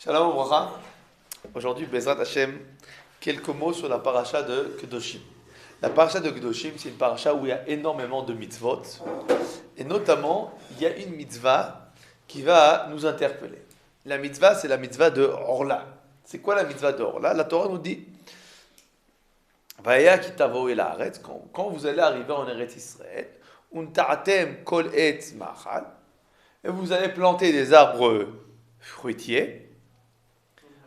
Shalom Obracha. Aujourd'hui, Bezrat Hashem, quelques mots sur la paracha de Kedoshim. La paracha de Kedoshim, c'est une paracha où il y a énormément de mitzvot. Et notamment, il y a une mitzvah qui va nous interpeller. La mitzvah, c'est la mitzvah de Orla. C'est quoi la mitzvah de Orla? La Torah nous dit Vaya kitavo el haaretz, quand vous allez arriver en Eretz Israël, unta'atem kol etz ma'achal, et vous allez planter des arbres fruitiers.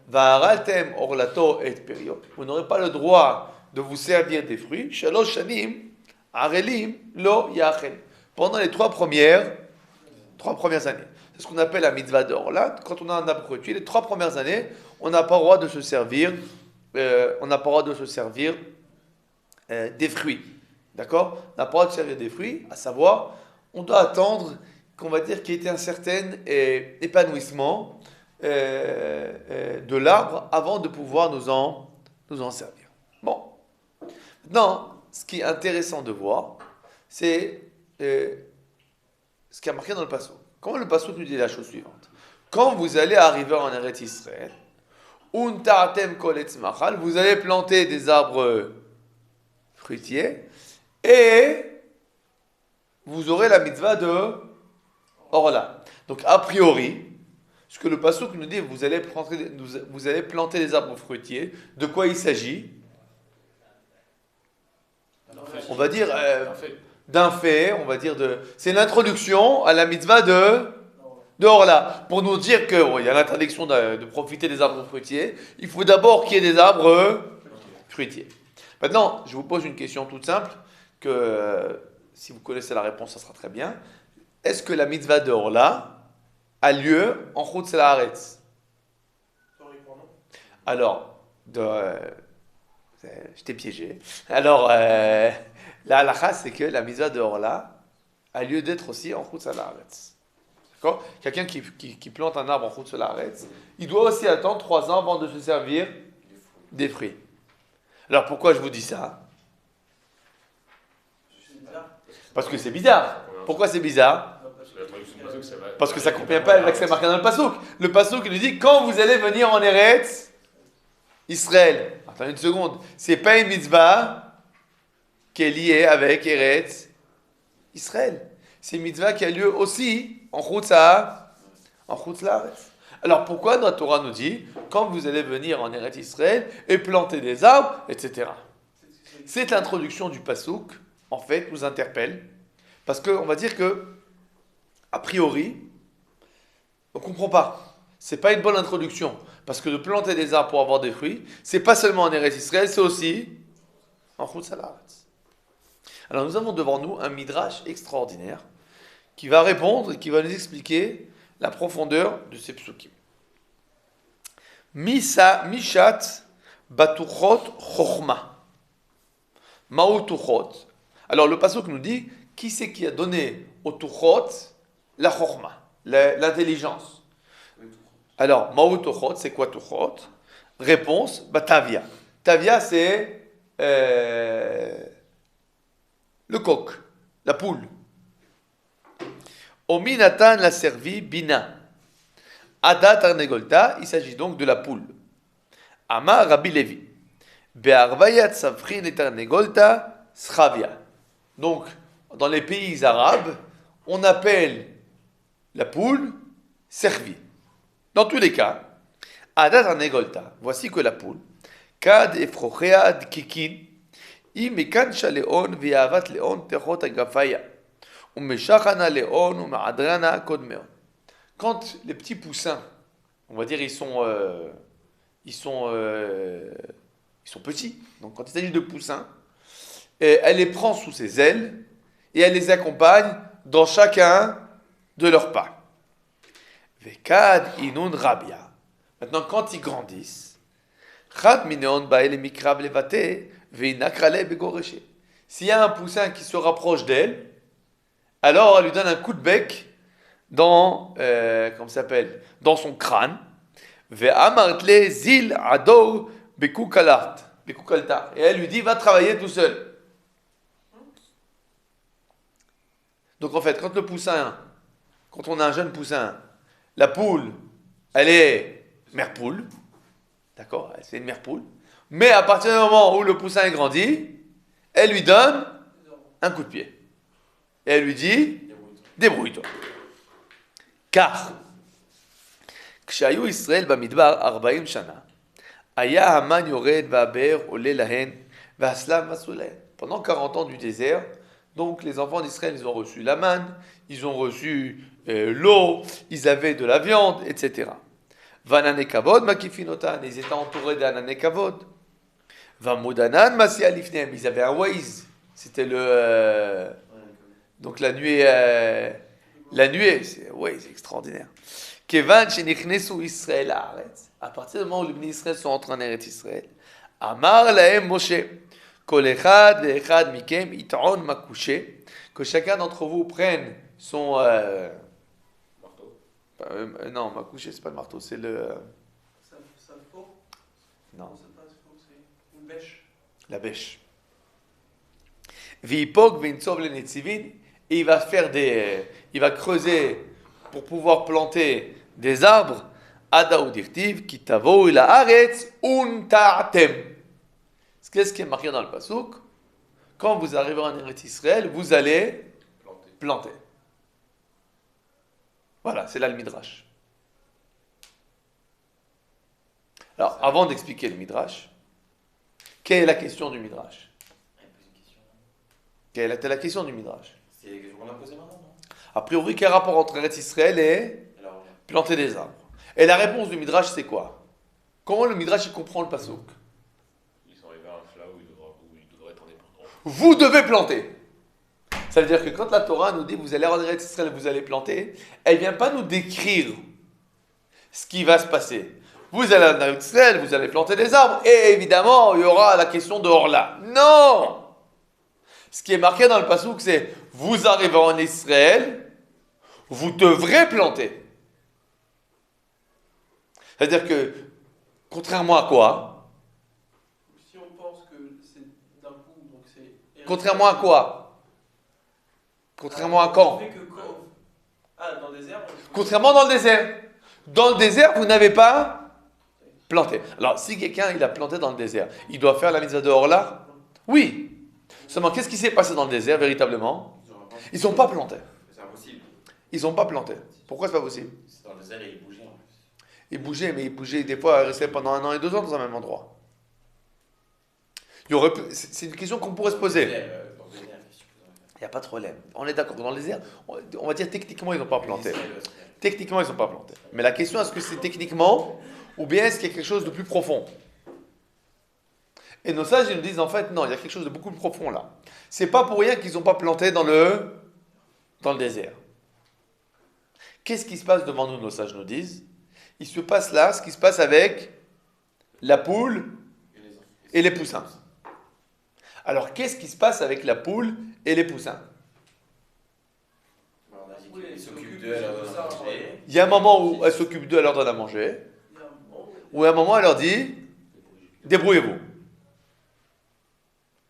Va'araltem orlato et periot. Vous n'aurez pas le droit de vous servir des fruits. Shalosh shanim arelim lo yachel. Pendant les trois premières années. C'est ce qu'on appelle la mitzvah d'Orla. Quand on a un arbre fruitier, les 3 premières années, on n'a pas le droit de se servir. Des fruits. D'accord? On n'a pas le droit de servir des fruits, à savoir, on doit attendre qu'on va dire qu'il y ait un certain épanouissement de l'arbre avant de pouvoir nous en servir. Bon. Maintenant, ce qui est intéressant de voir, c'est ce qui a marqué dans le passouk. Comment le passouk nous dit la chose suivante? Quand vous allez arriver en Eretz Israël, unta'atem kol etz ma'achal, vous allez planter des arbres fruitiers et vous aurez la mitzvah de Orla. Donc a priori, ce que le passouk nous dit, vous allez planter des arbres fruitiers. De quoi il s'agit? On va dire d'un fait, on va dire c'est l'introduction à la mitzvah de Orla. Pour nous dire qu'il y a l'interdiction de profiter des arbres fruitiers, il faut d'abord qu'il y ait des arbres fruitiers. Maintenant, je vous pose une question toute simple, que si vous connaissez la réponse, ça sera très bien. Est-ce que la mitzvah de Orla a lieu en Chutz La'aretz? Alors, je t'ai piégé. Alors, la halakha, c'est que la mitzvah de Orla a lieu d'être aussi en Chutz La'aretz. D'accord? Quelqu'un qui plante un arbre en Chutz La'aretz, il doit aussi attendre 3 ans avant de se servir des fruits. Alors, pourquoi je vous dis ça? Parce que c'est bizarre. Pourquoi c'est bizarre? Parce que ça ne convient pas avec ce qui est marqué dans le passouk. Le passouk nous dit quand vous allez venir en Eretz Israël. Attends une seconde. C'est pas une mitzvah qui est liée avec Eretz Israël. C'est une mitzvah qui a lieu aussi en Chutz La'aretz. Alors pourquoi notre Torah nous dit quand vous allez venir en Eretz Israël et planter des arbres, etc. Cette introduction du passouk, en fait, nous interpelle parce qu'on va dire que a priori, on ne comprend pas. Ce n'est pas une bonne introduction. Parce que de planter des arbres pour avoir des fruits, ce n'est pas seulement en Eretz Israël, c'est aussi en Chutz La'aretz. Alors nous avons devant nous un midrash extraordinaire qui va répondre et qui va nous expliquer la profondeur de ces psukim. Mishat batuchot chochma. Ma'u tuchot. Alors le pasuk nous dit qui c'est qui a donné au tuchot la chokhma, l'intelligence. Alors, ma'u tuchot, c'est quoi tuchot? Réponse, tavia. Tavia, c'est le coq, la poule. Omi Natan l'a servi bina. Adat arnegolta, il s'agit donc de la poule. Amar Rabbi Levi. Be'arvayat safrin et arnegolta schravia. Donc, dans les pays arabes, on appelle la poule servie. Dans tous les cas, Adat arnegolta, voici que la poule, kad efrochea ad kikin, imekan shaleon viavat leon techot agafaya, umeshachana leon umadrana kodmeon. Quand les petits poussins, on va dire ils sont petits, donc quand il s'agit de poussins, elle les prend sous ses ailes et elle les accompagne dans chacun de leurs pas. Vekad inun rabia. Maintenant, quand ils grandissent, s'il y a un poussin qui se rapproche d'elle, alors elle lui donne un coup de bec dans son crâne. Et elle lui dit, va travailler tout seul. Donc en fait, quand on a un jeune poussin, la poule, elle est mère poule. D'accord? C'est une mère poule. Mais à partir du moment où le poussin est grandi, elle lui donne un coup de pied. Et elle lui dit, débrouille-toi. Car, כשהיו ישראל במדבר 40 שנה, היה המן יורד והבאר עולה להן, והסלב מסרו להן. Pendant 40 ans du désert, donc les enfants d'Israël, ils ont reçu la manne, ils ont reçu l'eau, ils avaient de la viande, etc. Vanane kavod makifinotan, ils étaient entourés d'anane kavod. Vamudanan masi alifnem, ils avaient un waze, c'était donc la nuée, c'est extraordinaire. Kevan shenichnesu Israël haaretz, à partir du moment où les bénis Israël sont entrés en Eretz Israël, Amar lahem Moshe, kol echad ve'echad mikem it'on makushe, que chacun d'entre vous prenne son non, makushe c'est pas le marteau, c'est le Salfo. non, C'est pas salfo, c'est une bêche. la bêche. V'ipok v'intzov lenetzivin, et il va faire il va creuser pour pouvoir planter des arbres. Ada udirtiv kitavo ila haaretz unta'atem. Qu'est-ce qui est marqué dans le pasuk? Quand vous arrivez en Eretz Israël, vous allez planter. Voilà, c'est là le midrash. Alors, avant d'expliquer le midrash, quelle est la question du midrash? Quelle était la question du midrash? C'est la question qu'on a posée maintenant, non? A priori, quel rapport entre Eretz Israël et planter des arbres? Et la réponse du midrash, c'est quoi? Comment le midrash il comprend le pasuk? Ils sont arrivés à un fla où il devrait être indépendant. Vous devez planter. Ça veut dire que quand la Torah nous dit vous allez en Eretz Israël, vous allez planter, elle ne vient pas nous décrire ce qui va se passer. Vous allez en Eretz Israël, vous allez planter des arbres, et évidemment, il y aura la question de Orla. Non! Ce qui est marqué dans le pasuk, c'est vous arrivez en Israël, vous devrez planter. C'est-à-dire que, contrairement à quoi? Si on pense que c'est d'un coup, donc c'est. Contrairement à quoi? Contrairement à quand? Dans le désert. Contrairement dans le désert. Dans le désert, vous n'avez pas planté. Alors, si quelqu'un il a planté dans le désert, il doit faire la mitzvah de Orla? Oui. Seulement, qu'est-ce qui s'est passé dans le désert véritablement? Ils n'ont pas planté. C'est impossible. Ils n'ont pas planté. Pourquoi c'est pas possible? C'est dans le désert et il bougeait en plus. Ils bougeaient, mais ils bougeaient des fois, ils restaient pendant 1 an et 2 ans dans un même endroit. C'est une question qu'on pourrait se poser. Dans le désert, qu'est-ce que tu peux faire? Il n'y a pas de problème. On est d'accord. Dans le désert, on va dire techniquement, ils n'ont pas planté. Techniquement, ils n'ont pas planté. Mais la question, est-ce que c'est techniquement ou bien est-ce qu'il y a quelque chose de plus profond? Et nos sages, ils nous disent en fait, non, il y a quelque chose de beaucoup plus profond là. C'est pas pour rien qu'ils n'ont pas planté dans le désert. Qu'est-ce qui se passe devant nous, nos sages nous disent? Il se passe là ce qui se passe avec la poule et les poussins. Alors, qu'est-ce qui se passe avec la poule et les poussins? On a dit qu'ils s'occupent d'eux, elle leur donne à manger. Il y a un moment où elle s'occupe d'eux, elle leur donne à manger. Ou à un moment, elle leur dit débrouillez-vous.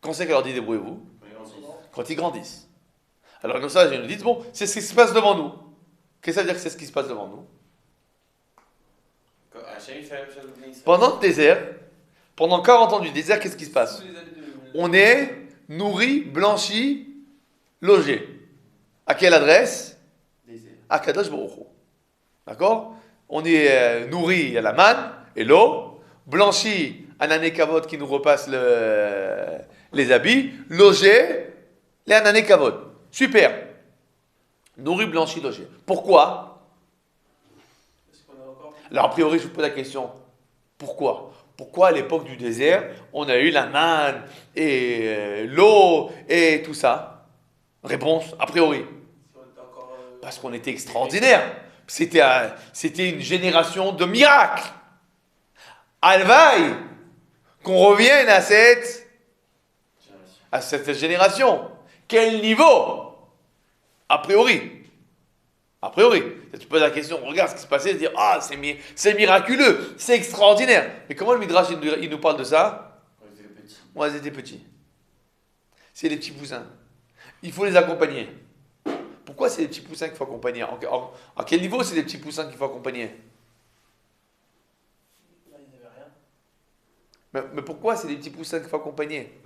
Quand c'est qu'elle leur dit débrouillez-vous? Quand ils grandissent. Alors nos sages ils nous disent bon, c'est ce qui se passe devant nous. Qu'est-ce que ça veut dire que c'est ce qui se passe devant nous? Pendant le désert, pendant 40 ans du désert, qu'est-ce qui se passe? On est nourri, blanchi, logé. À quelle adresse? À Kadosh Baruch Hu. D'accord? On est nourri à la manne et l'eau, blanchi à Anané Kavod qui nous repasse les habits, logé les Anané Kavod. Super. Nourri, blanchi, logé. Pourquoi? Alors a priori je vous pose la question. Pourquoi? Pourquoi à l'époque du désert on a eu la manne et l'eau et tout ça? Réponse, a priori. Parce qu'on était extraordinaire. C'était une génération de miracles. Alvaï, qu'on revienne à cette génération. Quel niveau? A priori. A priori. Tu poses la question, regarde ce qui se passait, et dire ah, c'est miraculeux, c'est extraordinaire. Mais comment le Midrash il nous parle de ça? Moi, ils étaient petits. C'est les petits poussins. Il faut les accompagner. Pourquoi c'est les petits poussins qu'il faut accompagner? À quel niveau c'est les petits poussins qu'il faut accompagner? Mais pourquoi c'est des petits poussins qu'il faut accompagner?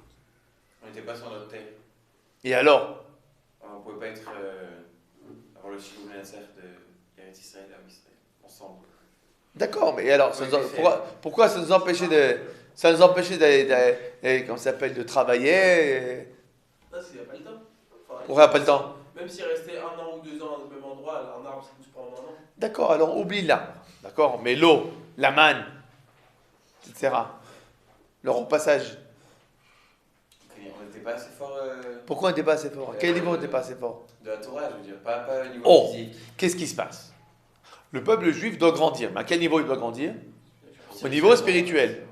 On n'était pas sur notre terre. Et alors? On ne pouvait pas être. Avoir le Shilou Nasser de Eretz Israël à Israël. Ensemble. D'accord, mais alors, pourquoi ça nous empêchait de. Ça nous empêchait comment ça s'appelle, de travailler? Là, c'est qu'il n'y a pas le temps. Enfin, On n'a pas le temps. Même s'il restait 1 an ou 2 ans au même endroit, un arbre, ça pousse pas en 1 an. D'accord, alors oublie l'arbre. D'accord, mais l'eau, la manne, etc. Le repassage. On n'était pas assez fort. Pourquoi on n'était pas assez fort? À quel niveau on n'était pas assez fort? De la Torah, je veux dire, pas au niveau Oh, physique. qu'est-ce qui se passe? Le peuple juif doit grandir. Mais à quel niveau il doit grandir? Au niveau spirituel.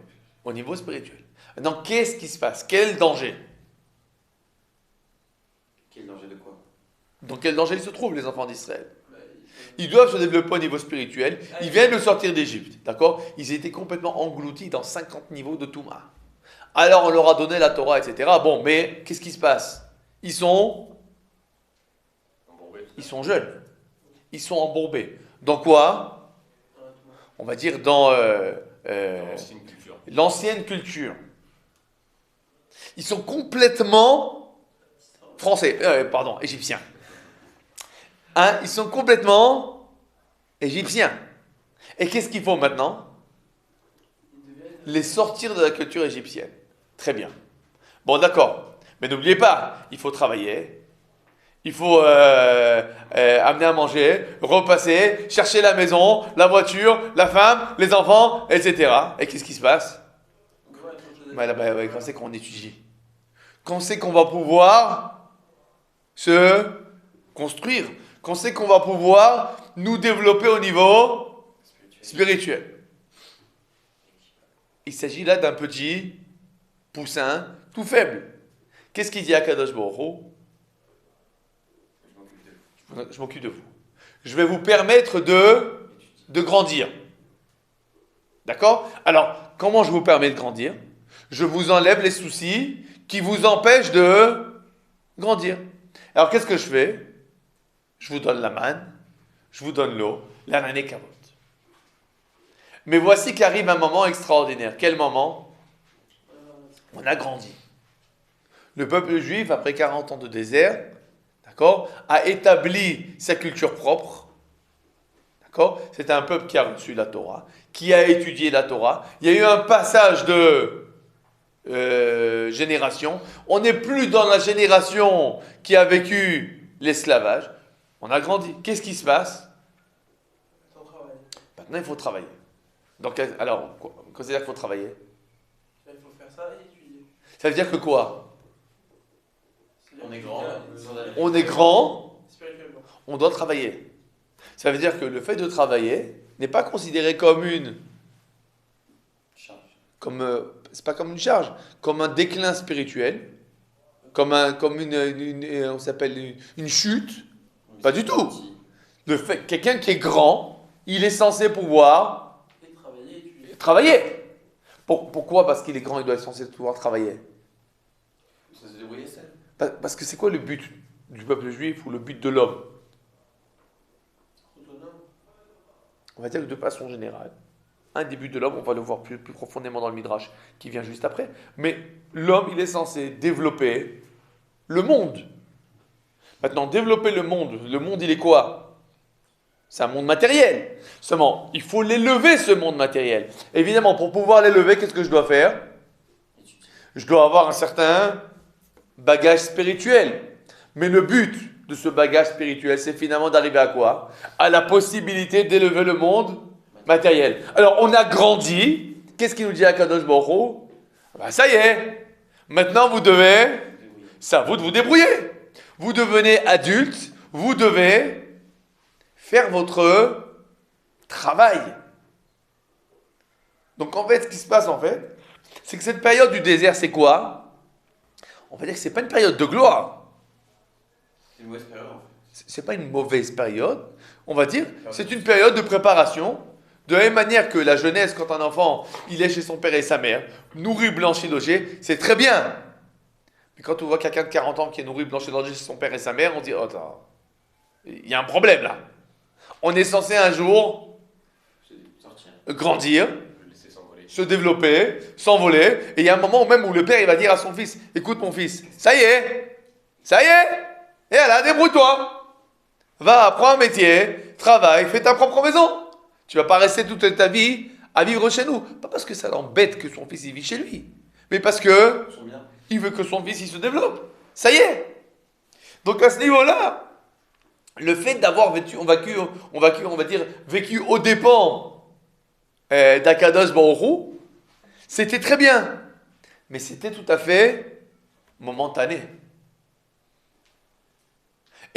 Au niveau spirituel. Maintenant, qu'est-ce qui se passe? Quel danger? Quel danger de quoi? Dans quel danger ils se trouvent, les enfants d'Israël? Ils doivent se développer au niveau spirituel. Ils viennent de sortir d'Égypte. D'accord? Ils étaient complètement engloutis dans 50 niveaux de Touma. Alors on leur a donné la Torah, etc. Bon, mais qu'est-ce qui se passe? Ils sont jeunes. Ils sont embourbés. Dans quoi? On va dire dans l'ancienne culture. Ils sont complètement égyptiens. Hein, ils sont complètement égyptiens. Et qu'est-ce qu'il faut maintenant? Les sortir de la culture égyptienne. Très bien. Bon, d'accord. Mais n'oubliez pas, il faut travailler. Il faut amener à manger, repasser, chercher la maison, la voiture, la femme, les enfants, etc. Et qu'est-ce qui se passe? Quand c'est qu'on étudie? Quand c'est qu'on va pouvoir se construire? Quand c'est qu'on va pouvoir nous développer au niveau spirituel? Il s'agit là d'un petit poussin tout faible. Qu'est-ce qu'il dit à Kadosh Baruch Hu? Je m'occupe de vous. Je vais vous permettre de grandir. D'accord? Alors, comment je vous permets de grandir? Je vous enlève les soucis qui vous empêchent de grandir. Alors, qu'est-ce que je fais? Je vous donne la manne, je vous donne l'eau, l'anané kavod. Mais voici qu'arrive un moment extraordinaire. Quel moment? On a grandi. Le peuple juif, après 40 ans de désert, d'accord, a établi sa culture propre. D'accord? C'est un peuple qui a reçu la Torah, qui a étudié la Torah. Il y a eu un passage de génération. On n'est plus dans la génération qui a vécu l'esclavage. On a grandi. Qu'est-ce qui se passe? Maintenant, il faut travailler. Donc, alors, qu'est-ce que c'est-à-dire qu'il faut travailler? Il faut faire ça et étudier. Ça veut dire que quoi? On est grand. On est grand, Spirituellement. on doit travailler. Ça veut dire que le fait de travailler n'est pas considéré comme une Charge. c'est pas comme une charge, comme un déclin spirituel, comme on s'appelle une chute. Pas du tout. Le fait, quelqu'un qui est grand, il est censé pouvoir Et travailler, étudier. travailler. Pourquoi? Parce qu'il est grand, il doit être censé pouvoir travailler. Ça se débrouiller seul. Parce que c'est quoi le but du peuple juif ou le but de l'homme? Autonome. On va dire que de façon générale, un des buts de l'homme, on va le voir plus profondément dans le Midrash qui vient juste après, mais l'homme, il est censé développer le monde. Maintenant, développer le monde, il est quoi? C'est un monde matériel. Seulement, il faut l'élever, ce monde matériel. Évidemment, pour pouvoir l'élever, qu'est-ce que je dois faire? Je dois avoir un certain bagage spirituel. Mais le but de ce bagage spirituel, c'est finalement d'arriver à quoi? À la possibilité d'élever le monde matériel. Alors, on a grandi. Qu'est-ce qu'il nous dit à Kadosh Baruch Hu? Ben, ça y est. Maintenant, c'est à vous de vous débrouiller. Vous devenez adulte. Vous devez faire votre travail. Donc, en fait, ce qui se passe, c'est que cette période du désert, c'est quoi? On va dire que c'est pas une période de gloire. C'est une mauvaise période en fait. C'est pas une mauvaise période. On va dire, c'est une période de préparation. De la même manière que la jeunesse, quand un enfant, il est chez son père et sa mère, nourri, blanchi, logé, c'est très bien. Mais quand on voit quelqu'un de 40 ans qui est nourri, blanchi, logé chez son père et sa mère, on dit, oh, attends, il y a un problème là. On est censé un jour Sortir. grandir, se développer, s'envoler. Et il y a un moment même où le père il va dire à son fils, écoute mon fils, ça y est, et là, débrouille-toi. Va, apprends un métier, travaille, fais ta propre maison. Tu vas pas rester toute ta vie à vivre chez nous. Pas parce que ça l'embête que son fils il vit chez lui, mais parce que il veut que son fils il se développe. Ça y est. Donc à ce niveau-là, le fait d'avoir vécu aux dépens d'Akadosh Baruch Hu, c'était très bien, mais c'était tout à fait momentané.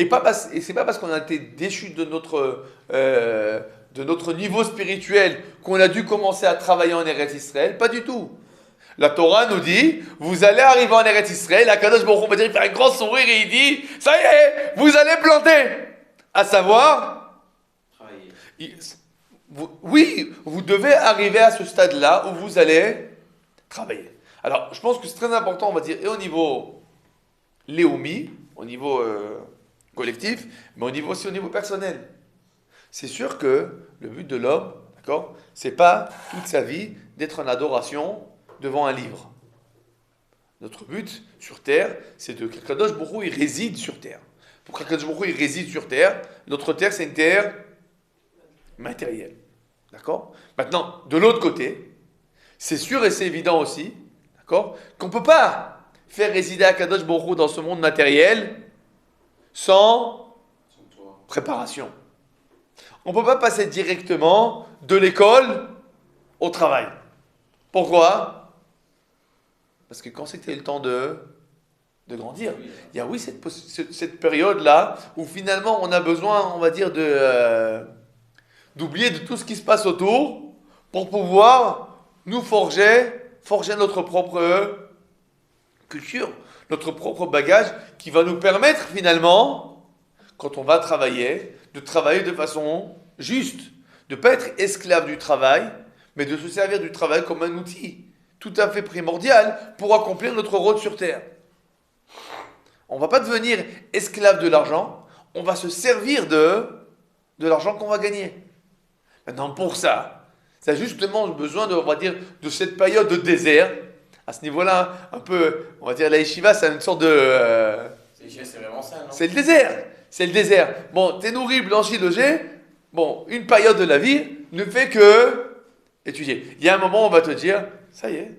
Et c'est pas parce qu'on a été déchu de notre niveau spirituel qu'on a dû commencer à travailler en Eretz Israël, pas du tout. La Torah nous dit, vous allez arriver en Eretz Israël, Akadosh Baruch Hu va dire, il fait un grand sourire et il dit, ça y est, vous allez planter. À savoir, vous devez arriver à ce stade-là où vous allez travailler. Alors, je pense que c'est très important, on va dire, et au niveau léomi, au niveau collectif, mais aussi au niveau personnel. C'est sûr que le but de l'homme, d'accord, c'est pas toute sa vie d'être en adoration devant un livre. Notre but sur terre, c'est que Kadosh Baruch Hu, il réside sur terre. Pour que Kadosh Baruch Hu, il réside sur terre, notre terre, c'est une terre matérielle. D'accord ? Maintenant, de l'autre côté, c'est sûr et c'est évident aussi, d'accord, qu'on ne peut pas faire résider Kadosh Baruch Hu dans ce monde matériel sans préparation. On ne peut pas passer directement de l'école au travail. Pourquoi ? Parce que quand c'était le temps de grandir, il y a cette période-là où finalement on a besoin, on va dire, d'oublier de tout ce qui se passe autour pour pouvoir nous forger notre propre culture, notre propre bagage qui va nous permettre finalement, quand on va travailler, de travailler de façon juste, de ne pas être esclave du travail, mais de se servir du travail comme un outil tout à fait primordial pour accomplir notre rôle sur Terre. On ne va pas devenir esclave de l'argent, on va se servir de l'argent qu'on va gagner. Maintenant, pour ça, ça a justement besoin on va dire, de cette période de désert. À ce niveau-là, un peu, on va dire, la yeshiva, c'est une sorte de... c'est vraiment ça, non ? C'est le désert. Bon, t'es nourri, blanchi, logé. Bon, une période de la vie ne fait que étudier. Il y a un moment où on va te dire, ça y est,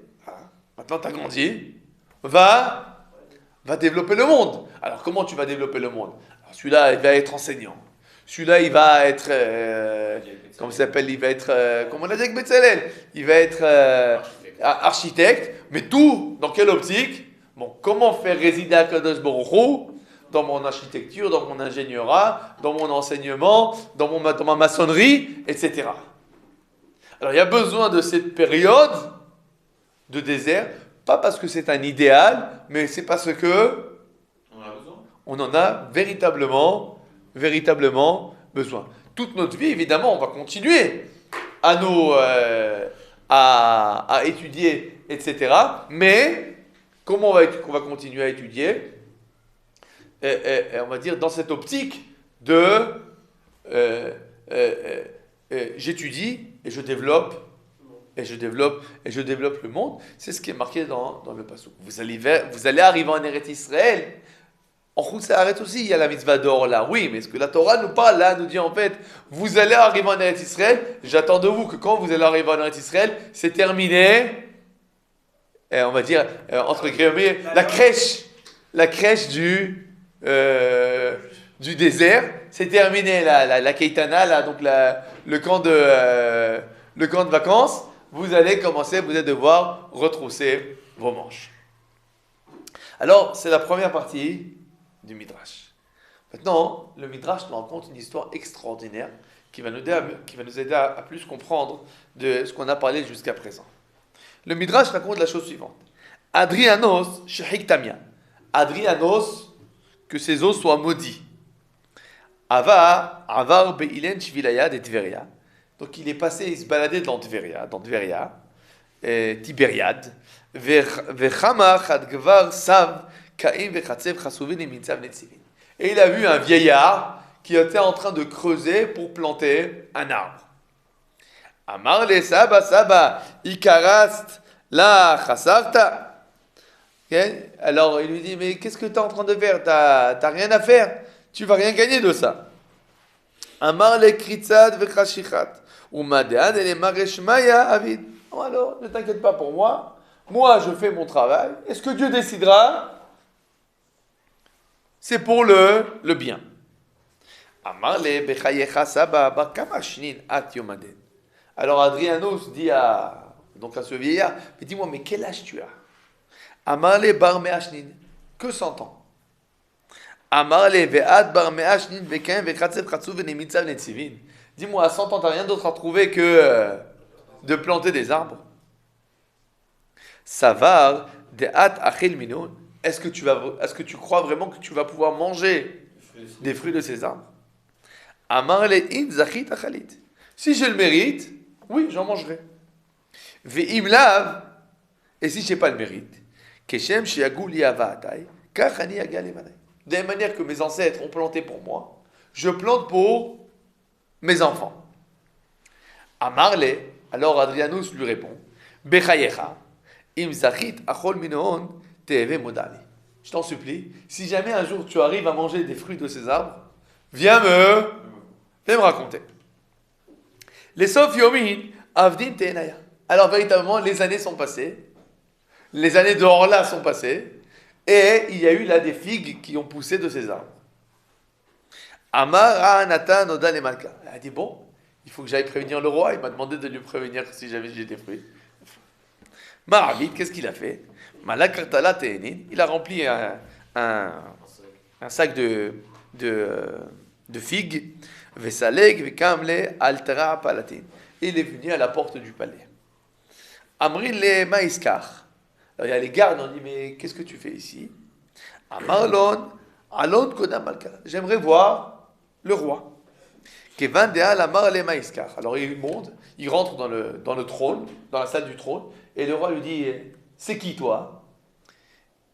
maintenant tu as grandi, va développer le monde. Alors, comment tu vas développer le monde ? Alors, celui-là, il va être enseignant. Celui-là, il va être... comment ça s'appelle ? Il va être... comme on a dit avec Betzalel. Il va être architecte. Mais tout, dans quelle optique ? Bon, comment faire résider Akadosh Baruch Hu dans mon architecture, dans mon ingénierat, dans mon enseignement, dans ma maçonnerie, etc. Alors, il y a besoin de cette période de désert, pas parce que c'est un idéal, mais c'est parce que on en a véritablement besoin. Toute notre vie, évidemment, on va continuer à étudier, etc. Mais comment on va continuer à étudier ? On va dire dans cette optique de j'étudie et je développe le monde. C'est ce qui est marqué dans le passouk. Vous allez arriver en Eretz Israël. En Chutz La'aretz aussi, il y a la mitzvah d'or là. Oui, mais ce que la Torah nous parle là, nous dit en fait, vous allez arriver en Eretz Israël. J'attends de vous que quand vous allez arriver en Eretz Israël, c'est terminé. On va dire entre guillemets la crèche du désert. C'est terminé la Keitana là, donc le camp de vacances. Vous allez devoir retrousser vos manches. Alors, c'est la première partie du Midrash. Maintenant, le Midrash nous raconte une histoire extraordinaire qui va nous aider à plus comprendre de ce qu'on a parlé jusqu'à présent. Le Midrash raconte la chose suivante. Adrianos shehiktamia. Adrianos, que ses os soient maudits. Avar beilen shvilaya de Tveria. Donc il est passé, il se baladait dans Tveria, Tibériade. Et il a vu un vieillard qui était en train de creuser pour planter un arbre. Amar le Saba, ikarast la chasarta. Okay? Alors il lui dit, mais qu'est-ce que tu es en train de faire? T'as rien à faire. Tu vas rien gagner de ça. Amar le kritzad vechashichat. Umadead ele mareshmaya avid. Oh, alors, ne t'inquiète pas pour moi. Moi, je fais mon travail. Et ce que Dieu décidera, c'est pour le bien. Amar le bechayecha saba bakama shnin at yomaden. Alors Adrianos dit à ce vieillard, mais dis-moi, mais quel âge tu as? Amarle bar me'ashnin, que 100 ans. Amarle ve'ad bar me'ashnin ve'kain ve'kratzev kratzu ve'nemitzav netzivin. Dis-moi, à 100 ans, t'as rien d'autre à trouver que de planter des arbres. Savar de'at achil minon. Est-ce que tu crois vraiment que tu vas pouvoir manger des fruits de ces arbres? Amarle in zachit achalit. Si je le mérite, oui, j'en mangerai. Ve'im lav, et si je n'ai pas le mérite, keshem shiagul yavatai, kachani agalevanai. De la même manière que mes ancêtres ont planté pour moi, je plante pour mes enfants. Amarle, alors Adrianus lui répond, bechayecha, im zachit achol minoon teve modali. Je t'en supplie, si jamais un jour tu arrives à manger des fruits de ces arbres, viens me raconter. Les sof yomin avdin teenaya. Alors véritablement, les années sont passées, les années de Orla sont passées, et il y a eu là des figues qui ont poussé de ces arbres. Amar Natan Oda le Malka. Elle a dit bon, il faut que j'aille prévenir le roi. Il m'a demandé de lui prévenir si j'ai des fruits. Maravit, qu'est-ce qu'il a fait? Malakartala Teenin. Il a rempli un sac de figues. Vesalek vekamle altera palatin. Il est venu à la porte du palais. Amrin le maïskar. Alors il y a les gardes, on dit mais qu'est-ce que tu fais ici? Amarlon alon kodam malka. J'aimerais voir le roi. Kevan deal amar le maïskar. Alors il monte, il rentre dans le trône, dans la salle du trône, et le roi lui dit c'est qui toi?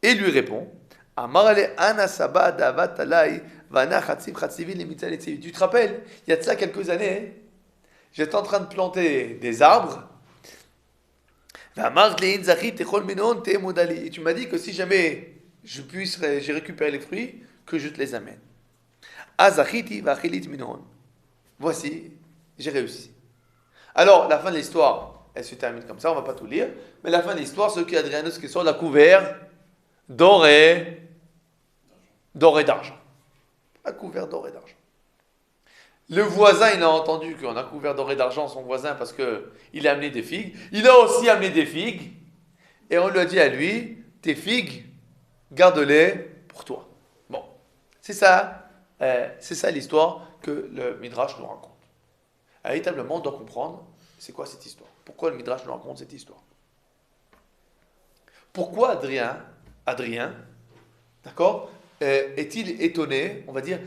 Et il lui répond Amar le anasaba davat alai vana chatzib chatzivin le mitzal etziv. Tu te rappelles, il y a de ça quelques années, j'étais en train de planter des arbres. Et tu m'as dit que si jamais j'ai récupéré les fruits, que je te les amène. Voici, j'ai réussi. Alors, la fin de l'histoire, elle se termine comme ça, on ne va pas tout lire, mais la fin de l'histoire, c'est qu'Adrianus qui sort la couvert d'or et d'argent. La couvert d'or et d'argent. Le voisin, il a entendu qu'on a couvert d'or et d'argent son voisin parce qu'il a amené des figues. Il a aussi amené des figues. Et on lui a dit à lui, tes figues, garde-les pour toi. Bon, c'est ça l'histoire que le Midrash nous raconte. Véritablement, on doit comprendre, c'est quoi cette histoire? Pourquoi le Midrash nous raconte cette histoire? Pourquoi Adrien, d'accord, est-il étonné, on va dire,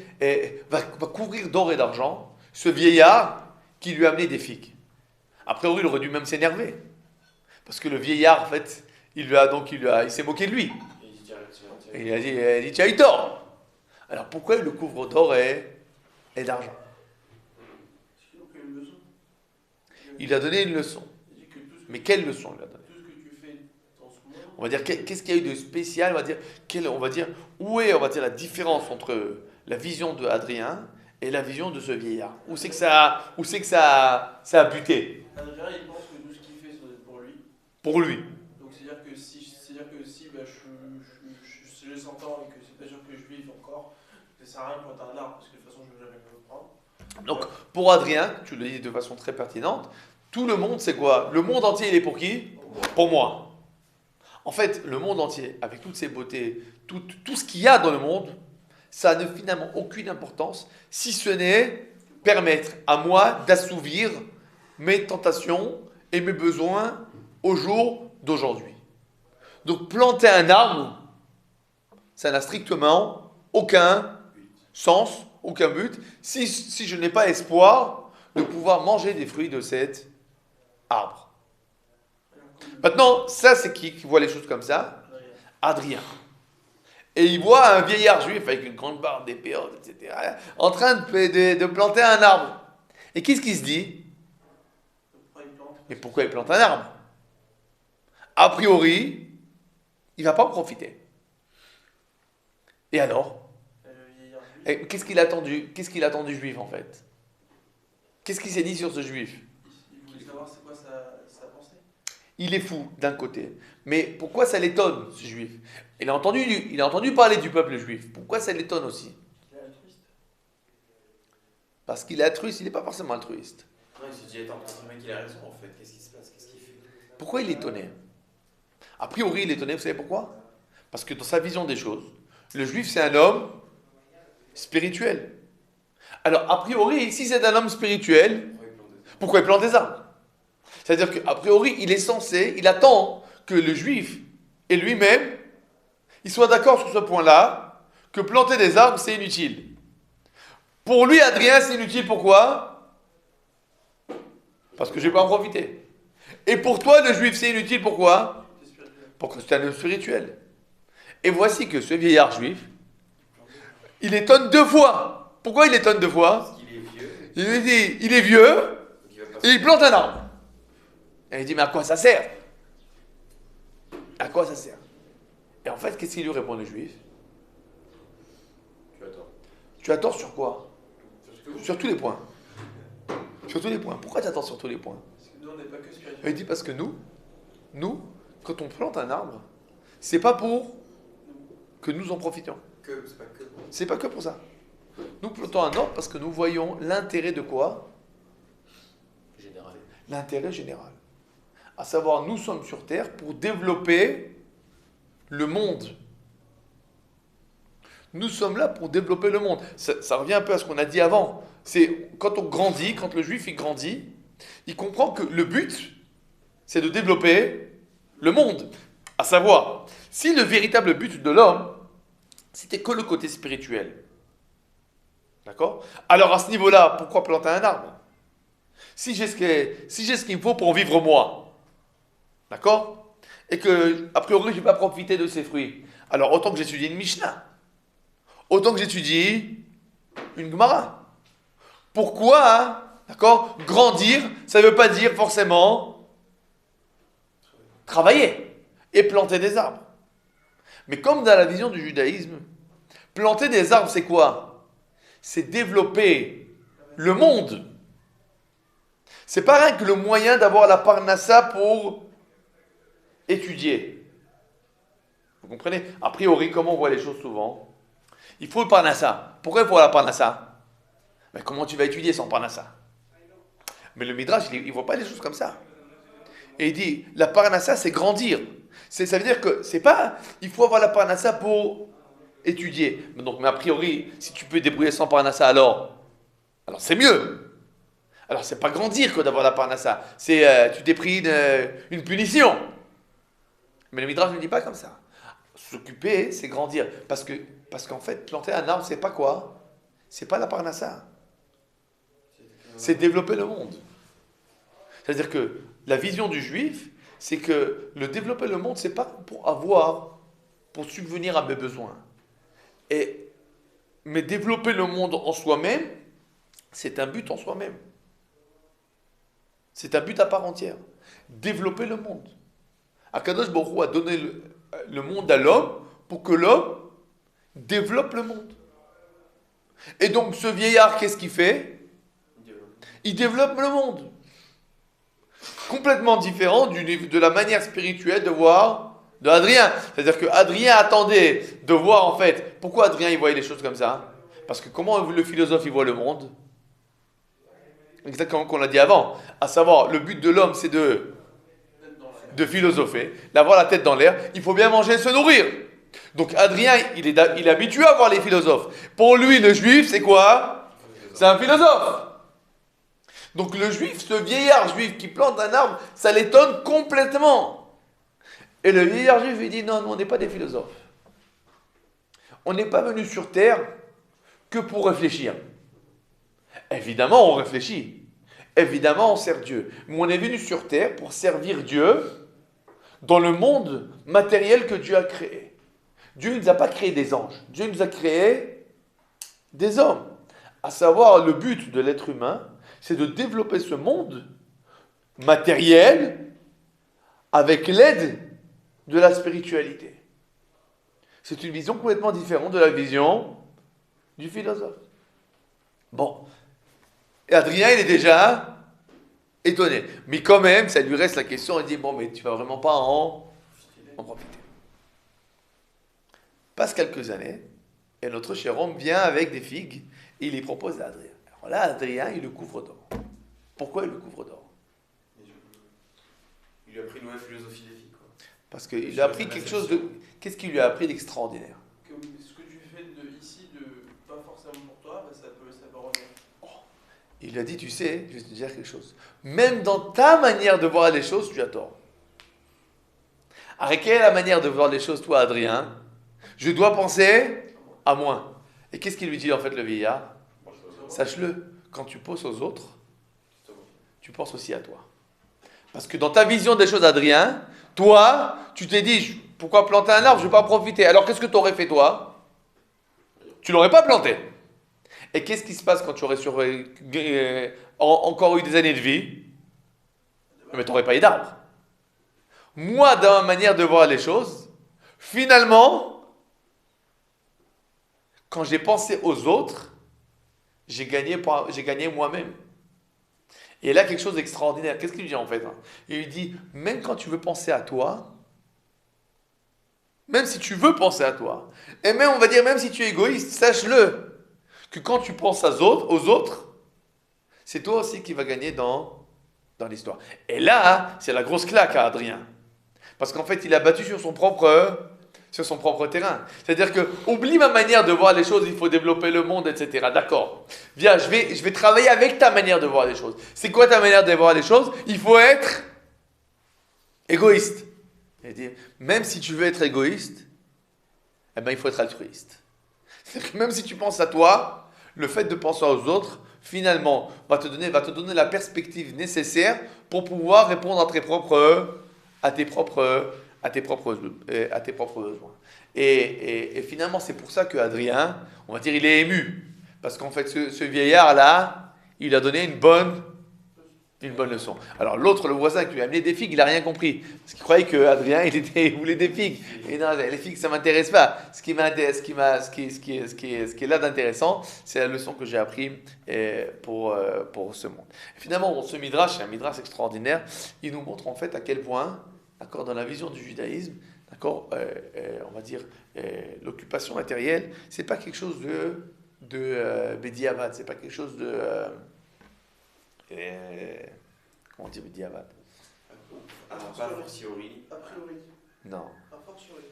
va couvrir d'or et d'argent ce vieillard qui lui a amené des figues? A priori, il aurait dû même s'énerver. Parce que le vieillard, en fait, il s'est moqué de lui. Et il a dit, tu as eu tort. Alors pourquoi il le couvre d'or et d'argent? Il a donné une leçon. Mais quelle leçon il a donné? On va dire, qu'est-ce qu'il y a eu de spécial? On va dire, où est la différence entre la vision de Adrien et la vision de ce vieillard? Où c'est que ça a buté? Adrien, il pense que tout ce qu'il fait, c'est pour lui. Pour lui. Donc c'est-à-dire que si je les entends et que c'est pas sûr que je vive encore, ça sert à rien de planter un arbre parce que de toute façon je ne vais jamais le prendre. Donc pour Adrien, tu le dis de façon très pertinente, tout le monde c'est quoi? Le monde entier il est pour qui? Pour moi. En fait, le monde entier, avec toutes ses beautés, tout ce qu'il y a dans le monde, ça n'a finalement aucune importance, si ce n'est permettre à moi d'assouvir mes tentations et mes besoins au jour d'aujourd'hui. Donc planter un arbre, ça n'a strictement aucun sens, aucun but, si je n'ai pas espoir de pouvoir manger des fruits de cet arbre. Maintenant, ça c'est qui voit les choses comme ça? Adrien. Et il voit un vieillard juif avec une grande barbe, des péotes, etc., en train de planter un arbre. Et qu'est-ce qu'il se dit? Mais pourquoi il plante un arbre? a priori, il ne va pas en profiter. Et alors? Qu'est-ce qu'il attend du juif en fait? Qu'est-ce qu'il s'est dit sur ce juif? Il voulait savoir c'est quoi sa pensée. Il est fou d'un côté. Mais pourquoi ça l'étonne, ce juif? Il a entendu parler du peuple juif. Pourquoi ça l'étonne aussi? Il est altruiste. Parce qu'il est altruiste, il n'est pas forcément altruiste. Non, il s'est dit, attends, peut-être le mec il a raison en fait. Qu'est-ce qui se passe? Qu'est-ce qu'il fait? Pourquoi il est étonné? A priori, il est étonné, vous savez pourquoi? Parce que dans sa vision des choses, le juif c'est un homme spirituel. Alors, a priori, si c'est un homme spirituel, pourquoi il plante des arbres? C'est-à-dire qu'a priori, il attend que le juif et lui-même, ils soient d'accord sur ce point-là, que planter des arbres, c'est inutile. Pour lui, Adrien, c'est inutile, pourquoi? Parce que je ne vais pas en profiter. Et pour toi, le juif, c'est inutile, pourquoi? Parce que c'est un homme spirituel. Et voici que ce vieillard juif, il étonne 2 fois. Pourquoi il étonne 2 fois? Parce qu'il est vieux. Il lui dit, il est vieux, et il plante un arbre. Et il dit, mais à quoi ça sert? À quoi ça sert? Et en fait, qu'est-ce qu'il lui répond le juif? Tu as tort. Tu as tort sur quoi? Surtout. Sur tous les points. Sur tous les points. Pourquoi tu as tort sur tous les points? Parce que nous, on n'est pas que spirituel. Il dit, parce que nous, quand on plante un arbre, c'est pas pour que nous en profitions. C'est pas que. C'est pas que pour ça. Nous plantons un arbre parce que nous voyons l'intérêt de quoi? Général. L'intérêt général. À savoir, nous sommes sur Terre pour développer le monde. Nous sommes là pour développer le monde. Ça revient un peu à ce qu'on a dit avant. C'est quand on grandit, quand le juif il grandit, il comprend que le but, c'est de développer le monde. À savoir, si le véritable but de l'homme, c'était que le côté spirituel. D'accord? Alors à ce niveau-là, pourquoi planter un arbre? Si j'ai ce qu'il me faut pour vivre moi, d'accord? Et que, a priori, je ne vais pas profiter de ces fruits. Alors autant que j'étudie une Mishnah. Autant que j'étudie une Gemara. Pourquoi, hein? D'accord? Grandir, ça ne veut pas dire forcément travailler et planter des arbres. Mais comme dans la vision du judaïsme, planter des arbres, c'est quoi? C'est développer le monde. C'est pas rien que le moyen d'avoir la parnassa pour étudier. Vous comprenez? A priori, comment on voit les choses souvent? Il faut le parnassa. Pourquoi il faut la parnassa? Mais comment tu vas étudier sans parnassa? Mais le Midrash, il ne voit pas les choses comme ça. Et il dit, la parnassa, c'est grandir. Ça veut dire que c'est pas, il faut avoir la parnassa pour étudier. Mais a priori, si tu peux débrouiller sans parnassa, alors c'est mieux. Alors c'est pas grandir que d'avoir la parnassa. C'est tu t'es pris une punition. Mais le Midrash ne dit pas comme ça. S'occuper, c'est grandir. Parce qu'en fait, planter un arbre, c'est pas quoi? C'est pas la parnassa. C'est développer le monde. C'est-à-dire que la vision du juif, c'est que le développer le monde, c'est pas pour subvenir à mes besoins. Mais développer le monde en soi-même, c'est un but en soi-même. C'est un but à part entière. Développer le monde. Akadosh Baruch Hu a donné le monde à l'homme pour que l'homme développe le monde. Et donc ce vieillard, qu'est-ce qu'il fait? Il développe le monde. Complètement différent de la manière spirituelle de voir de Adrien. C'est-à-dire que Adrien attendait de voir en fait. Pourquoi Adrien il voyait les choses comme ça? Parce que comment le philosophe il voit le monde? Exactement comme on l'a dit avant. À savoir, le but de l'homme c'est de philosopher, d'avoir la tête dans l'air. Il faut bien manger et se nourrir. Donc Adrien, il est habitué à voir les philosophes. Pour lui, le juif, c'est quoi? C'est un philosophe. Donc le juif, ce vieillard juif qui plante un arbre, ça l'étonne complètement. Et le vieillard juif, il dit, non, nous, on n'est pas des philosophes. On n'est pas venu sur terre que pour réfléchir. Évidemment, on réfléchit. Évidemment, on sert Dieu. Mais on est venu sur terre pour servir Dieu dans le monde matériel que Dieu a créé. Dieu ne nous a pas créé des anges. Dieu nous a créé des hommes. À savoir, le but de l'être humain, c'est de développer ce monde matériel avec l'aide de la spiritualité. C'est une vision complètement différente de la vision du philosophe. Bon. Et Adrien, il est déjà étonné. Mais quand même, ça lui reste la question, il dit, bon, mais tu vas vraiment pas en profiter. Passe quelques années, et notre cher homme vient avec des figues, et il les propose à Adrien. Alors là, Adrien, il le couvre d'or. Pourquoi il le couvre d'or? Il lui a appris la philosophie des filles, quoi. Parce qu'il lui a appris quelque chose de... Qu'est-ce qu'il lui a appris d'extraordinaire? Que ce que tu fais ici, pas forcément pour toi, bah, ça peut revenir. Il lui a dit, tu sais, je vais te dire quelque chose. Même dans ta manière de voir les choses, tu as tort. Alors, quelle est la manière de voir les choses, toi, Adrien? Je dois penser à moi. Et qu'est-ce qu'il lui dit, en fait, le vieillard? Sache-le, quand tu penses aux autres, tu penses aussi à toi. Parce que dans ta vision des choses, Adrien, toi, tu t'es dit, pourquoi planter un arbre? Je ne vais pas en profiter. Alors, qu'est-ce que tu aurais fait, toi? Tu ne l'aurais pas planté. Et qu'est-ce qui se passe quand tu aurais encore eu des années de vie? Mais tu n'aurais pas eu d'arbre. Moi, dans ma manière de voir les choses, finalement, quand j'ai pensé aux autres, j'ai gagné moi-même. Et là, quelque chose d'extraordinaire. Qu'est-ce qu'il lui dit en fait? Il lui dit, même quand tu veux penser à toi, même si tu veux penser à toi, et même, on va dire, même si tu es égoïste, sache-le, que quand tu penses aux autres, c'est toi aussi qui vas gagner dans l'histoire. Et là, c'est la grosse claque à Adrien. Parce qu'en fait, il a battu sur son propre terrain. C'est-à-dire que, oublie ma manière de voir les choses, il faut développer le monde, etc. D'accord. Viens, je vais travailler avec ta manière de voir les choses. C'est quoi ta manière de voir les choses? Il faut être égoïste. Il dit, même si tu veux être égoïste, eh ben, il faut être altruiste. C'est-à-dire que même si tu penses à toi, le fait de penser aux autres, finalement, va te donner la perspective nécessaire pour pouvoir répondre à tes propres besoins. Et finalement, c'est pour ça que Adrien, on va dire, il est ému. Parce qu'en fait, ce vieillard-là, il a donné une bonne leçon. Alors l'autre, le voisin qui lui a amené des figues, il n'a rien compris. Parce qu'il croyait qu'Adrien, il voulait des figues. Et non, les figues, ça ne m'intéresse pas. Ce qui est là d'intéressant, c'est la leçon que j'ai apprise pour ce monde. Et finalement, ce midrash, c'est un midrash extraordinaire. Il nous montre en fait à quel point, d'accord, dans la vision du judaïsme, d'accord, on va dire, l'occupation matérielle, c'est pas quelque chose de Bediavad, c'est pas quelque chose de... comment on dit Bediavad? Pas a fortiori. A priori. Non. A fortiori.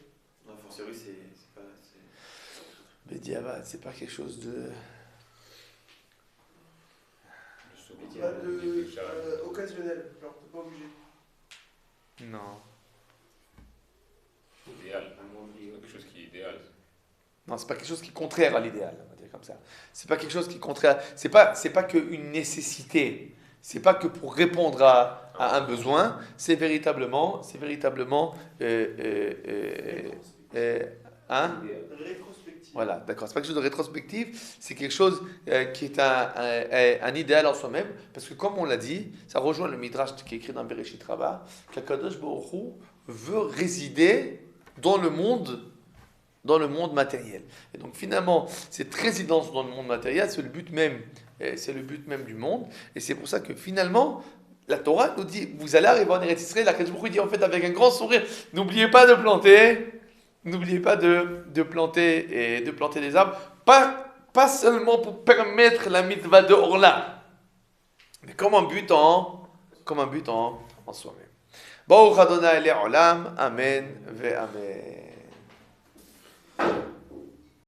Non, a fortiori, c'est pas... Bediavad, c'est pas quelque chose de... Occasionnel, genre t'es pas obligé. Non. Idéal. Quelque chose qui est idéal. Non, c'est pas quelque chose qui est contraire à l'idéal, on va dire comme ça. C'est pas quelque chose qui est contraire. C'est pas qu'une nécessité. C'est pas que pour répondre à un besoin. C'est véritablement. Rétrospective. Voilà, d'accord. C'est pas quelque chose de rétrospectif. C'est quelque chose qui est un idéal en soi-même. Parce que comme on l'a dit, ça rejoint le midrash qui est écrit dans Bereshit Rabbah, qu'Akadosh Baruch Hu veut résider dans le monde matériel. Et donc finalement, cette résidence dans le monde matériel, c'est le but même du monde. Et c'est pour ça que finalement, la Torah nous dit, vous allez arriver en Eretz Israël, la Kadosh Baruch Hu dit en fait avec un grand sourire, n'oubliez pas de planter des arbres, pas seulement pour permettre la mitzvah de Orla, mais comme un but en soi-même. Baruch Adonai Le'olam, Amen ve Amen.